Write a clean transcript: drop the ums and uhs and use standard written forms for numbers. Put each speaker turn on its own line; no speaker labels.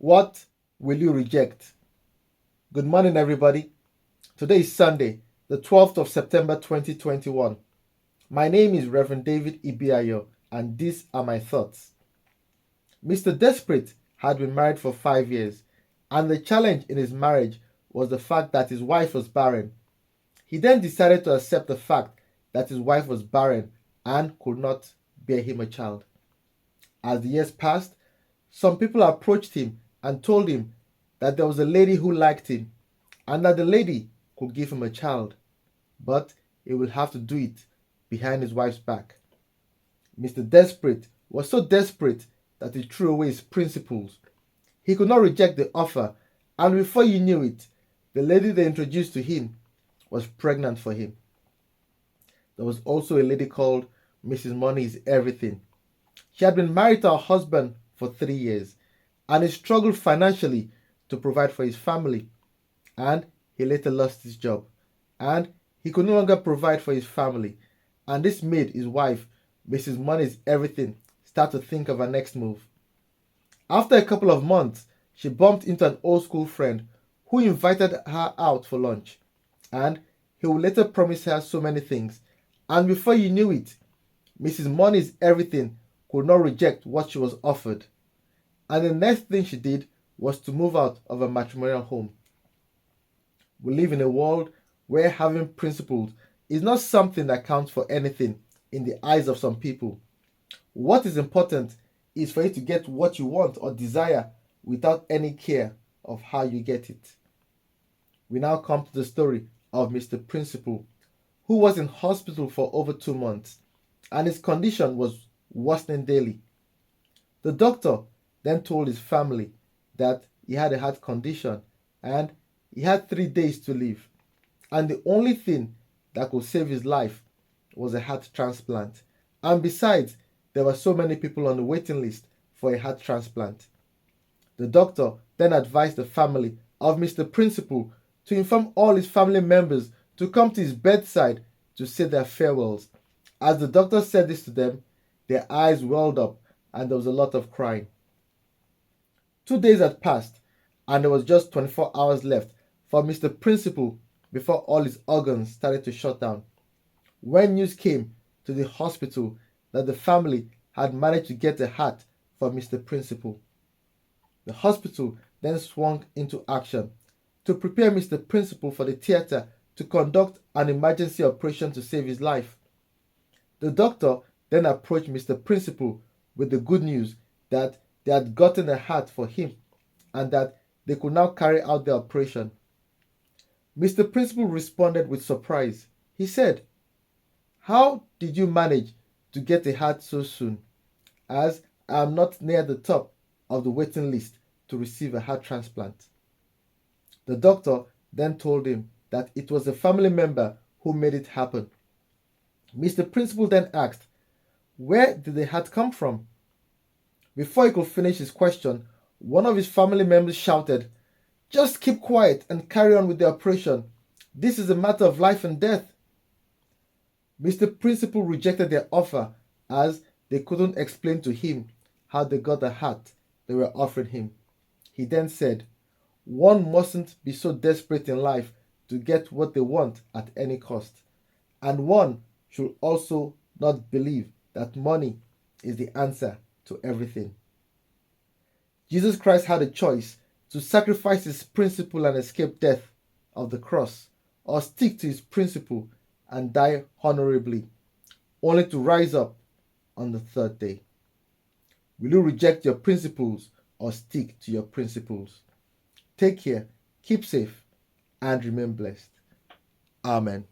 What will you reject? Good morning, everybody. Today is Sunday, the 12th of September 2021. My name is Reverend David Ibiayo, and these are my thoughts. Mr. Desperate had been married for 5 years, and the challenge in his marriage was the fact that his wife was barren. He then decided to accept the fact that his wife was barren and could not bear him a child. As the years passed, some people approached him and told him that there was a lady who liked him and that the lady could give him a child, but he will have to do it behind his wife's back. Mr. Desperate was so desperate that he threw away his principles. He could not reject the offer, and before you knew it, the lady they introduced to him was pregnant for him. There was also a lady called Mrs. Money is Everything. She had been married to her husband for 3 years, and he struggled financially to provide for his family, and he later lost his job, and he could no longer provide for his family, and this made his wife, Mrs. Money is Everything, start to think of her next move. After a couple of months, she bumped into an old school friend who invited her out for lunch, and he would later promise her so many things, and before you knew it, Mrs. Money is Everything could not reject what she was offered, and the next thing she did was to move out of a matrimonial home. We live in a world where having principles is not something that counts for anything in the eyes of some people. What is important is for you to get what you want or desire without any care of how you get it. We now come to the story of Mr. Principal, who was in hospital for over 2 months, and his condition was worsening daily. The doctor then told his family that he had a heart condition and he had 3 days to live, and the only thing that could save his life was a heart transplant. And besides, there were so many people on the waiting list for a heart transplant. The doctor then advised the family of Mr. Principal to inform all his family members to come to his bedside to say their farewells. As the doctor said this to them, their eyes welled up and there was a lot of crying. 2 days had passed and there was just 24 hours left for Mr. Principal before all his organs started to shut down. When news came to the hospital that the family had managed to get a heart for Mr. Principal, the hospital then swung into action to prepare Mr. Principal for the theater to conduct an emergency operation to save his life. The doctor then approached Mr. Principal with the good news that they had gotten a heart for him and that they could now carry out the operation. Mr. Principal responded with surprise. He said, "How did you manage to get a heart so soon, as I am not near the top of the waiting list to receive a heart transplant?" The doctor then told him that it was a family member who made it happen. Mr. Principal then asked, where did the heart come from? Before he could finish his question, one of his family members shouted, "Just keep quiet and carry on with the operation. This is a matter of life and death." Mr. Principal rejected their offer as they couldn't explain to him how they got the heart they were offering him. He then said, "One mustn't be so desperate in life to get what they want at any cost, and one should also not believe that money is the answer to everything." Jesus Christ had a choice to sacrifice his principle and escape death of the cross, or stick to his principle and die honorably, only to rise up on the 3rd day. Will you reject your principles or stick to your principles? Take care, keep safe, and remain blessed. Amen.